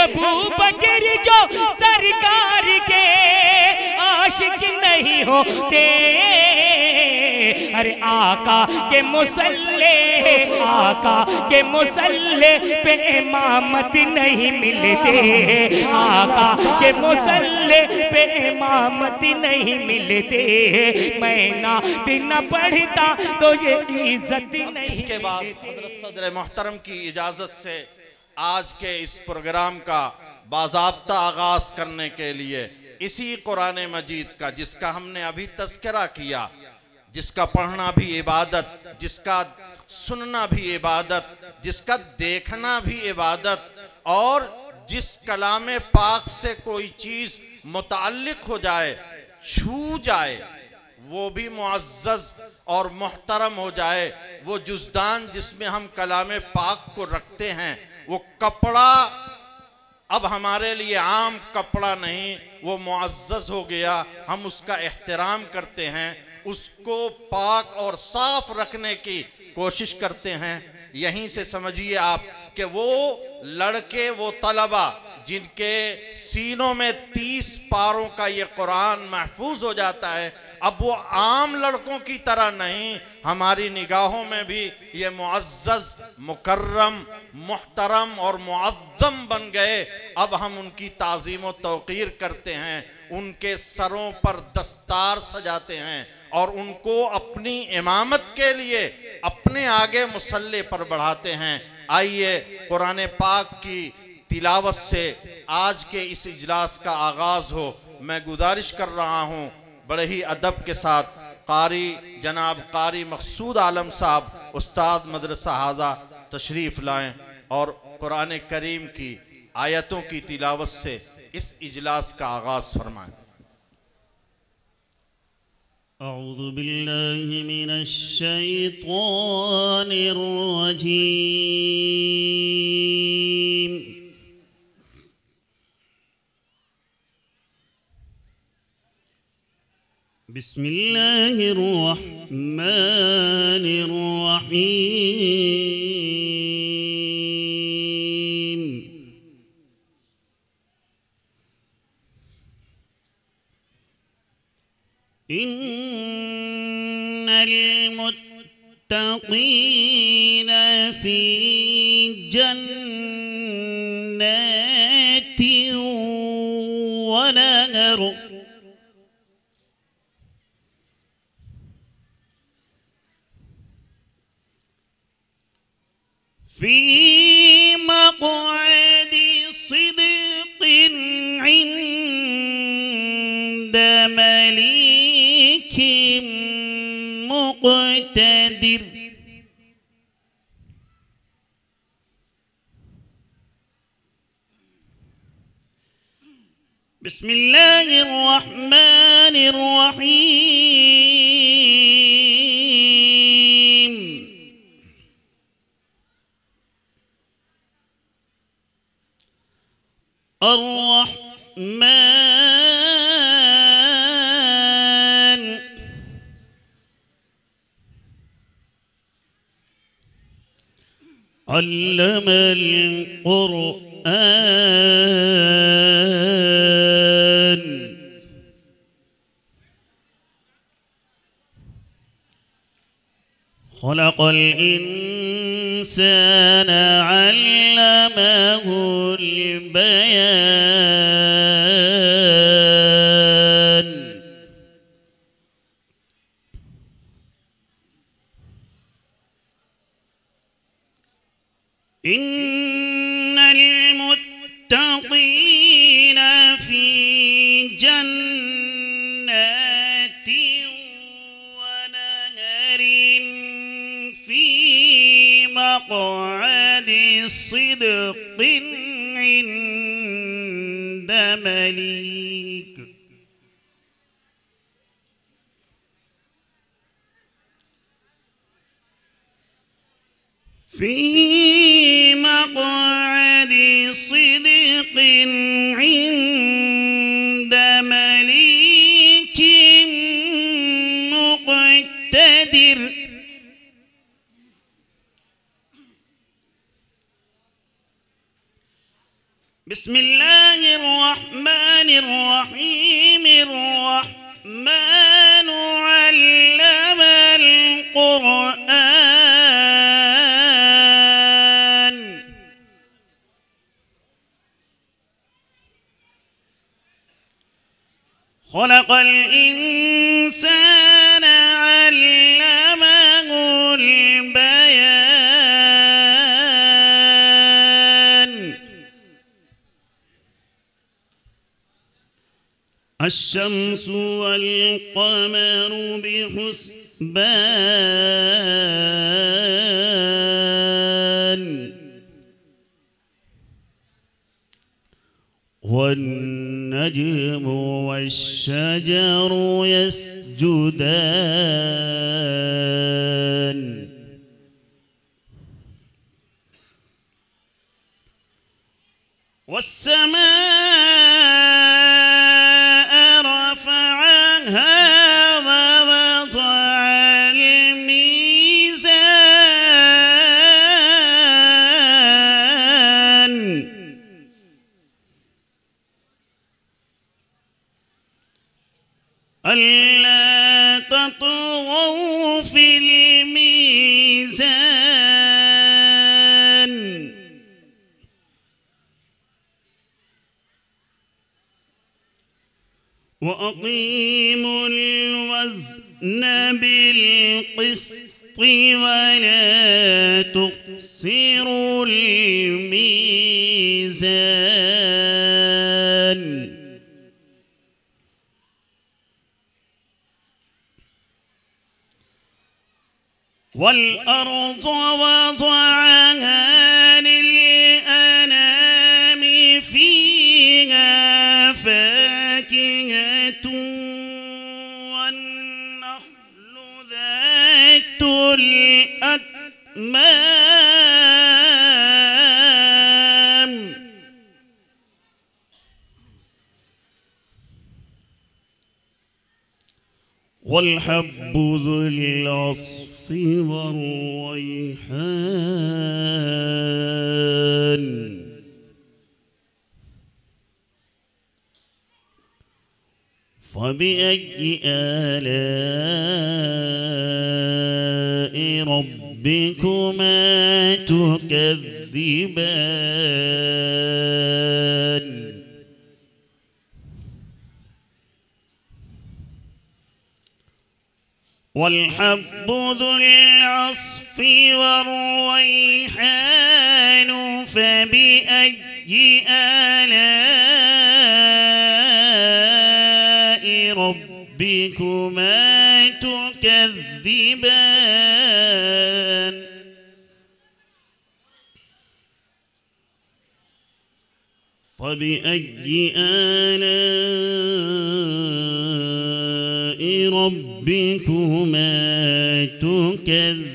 अबू बकर जो सरकार के आशिक नहीं होते, अरे आका के मुसल्ले, आका के मुसल्ले पे इमामत नहीं मिलते, आका के मुसल्ले पे इमामत नहीं मिलते, मैं ना दिन पढ़ता तो ये इज्जत नहीं। इसके बाद हज़रत सदर मोहतरम की इजाज़त से आज के इस प्रोग्राम का बाज़ाब्ता आगाज़ करने के लिए इसी कुरान मजीद का, जिसका हमने अभी तज़किरा किया, जिसका पढ़ना भी इबादत, जिसका सुनना भी इबादत, जिसका देखना भी इबादत, और जिस कलाम पाक से कोई चीज़ मुताल्लिक हो जाए, छू जाए, वो भी मुअज़्ज़ज़ और मोहतरम हो जाए। वो जुज़दान जिसमें हम कलाम पाक को रखते हैं, वो कपड़ा अब हमारे लिए आम कपड़ा नहीं, वो मुअज़्ज़ज़ हो गया, हम उसका एहतराम करते हैं, उसको पाक और साफ रखने की कोशिश करते हैं। यहीं से समझिए आप कि वो लड़के, वो तलबा जिनके सीनों में 30 पारों का ये कुरान महफूज हो जाता है, अब वो आम लड़कों की तरह नहीं, हमारी निगाहों में भी ये मुअज़्ज़ज़, मुकर्रम, मुहतरम और मुअज़्ज़म बन गए। अब हम उनकी ताज़ीम व तौक़ीर करते हैं, उनके सरों पर दस्तार सजाते हैं और उनको अपनी इमामत के लिए अपने आगे मुसल्ले पर बढ़ाते हैं। आइए कुरान पाक की तिलावत से आज के इस इजलास का आगाज़ हो। मैं गुजारिश कर रहा हूँ बड़े ही अदब के साथ कारी जनाब कारी मकसूद आलम साहब उस्ताद मदरसा हाजा तशरीफ़ लाएं और कुरान करीम की आयतों की तिलावत से इस इजलास का आगाज़ फरमाएं। अऊज़ु बिल्लाहि मिनश शैतानिर रजीम। बिस्मिल्लाहिर रहमानिर रहीम। इन्नल मुत्तक़ीन फ़ी जन्नातिन व नहर। फ़ी मक़अदि सिद्क़िन इंद मलीकिन मुक़तदिर। बिस्मिल्लाहिर रहमानिर रहीम। अर्रहमान अल्लमल क़ुरआन। खलक़ल इंसान अल्लमहुल बयान। इन्नल मुत्तक़ीन फ़ी जन्नातिन व नहरिन फ़ी मक़अदि सिद्क़िन इंद मलीक। फ़ी मक़अदि सिद्क़िन इंद मलीकिन मुक़तदिर। بسم الله الرحمن الرحيم الرحمن علم القرآن خلق الإنسان علمه البيان الشمس والقمر بحسبان والنجم والشجر يسجدان والسماء رفعها ووضع الميزان ألا تطغوا في الميزان وأقيموا الوزن بالقسط ولا تخسروا الميزان والأرض وضعها للأنام فيها فاكهة والنخل ذات الأكمام والحب ذو العصف والريحان فبأي آلاء ربكما تكذبان والحب ذو العصف والريحان فبأي آلاء ربكما تكذبان فبأي آلاء ربكما تكذبان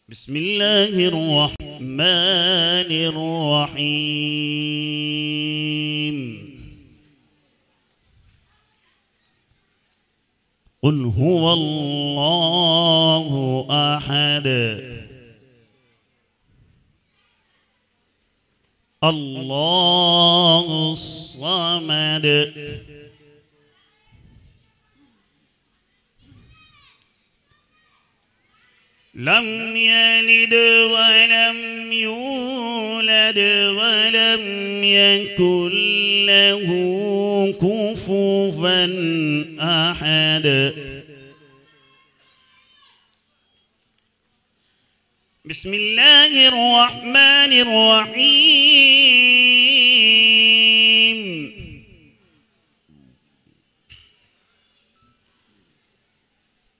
بسم الله الرحمن الرحيم قل هو الله أحد الله الصمد لم يلد ولم يولد ولم يكن له كفوا أحد بسم الله الرحمن الرحيم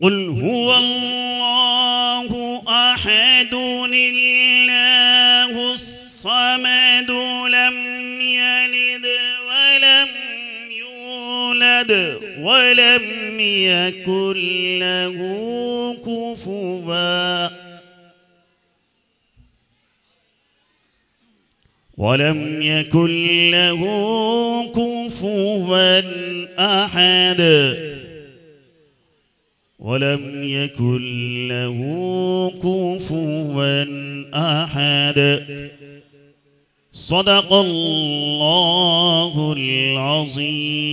قل هو الله أحد الله الصمد لم يلد ولم يولد ولم يكن له كفوا أحد ولم يكن له كفوا أحد. صدق الله العظيم.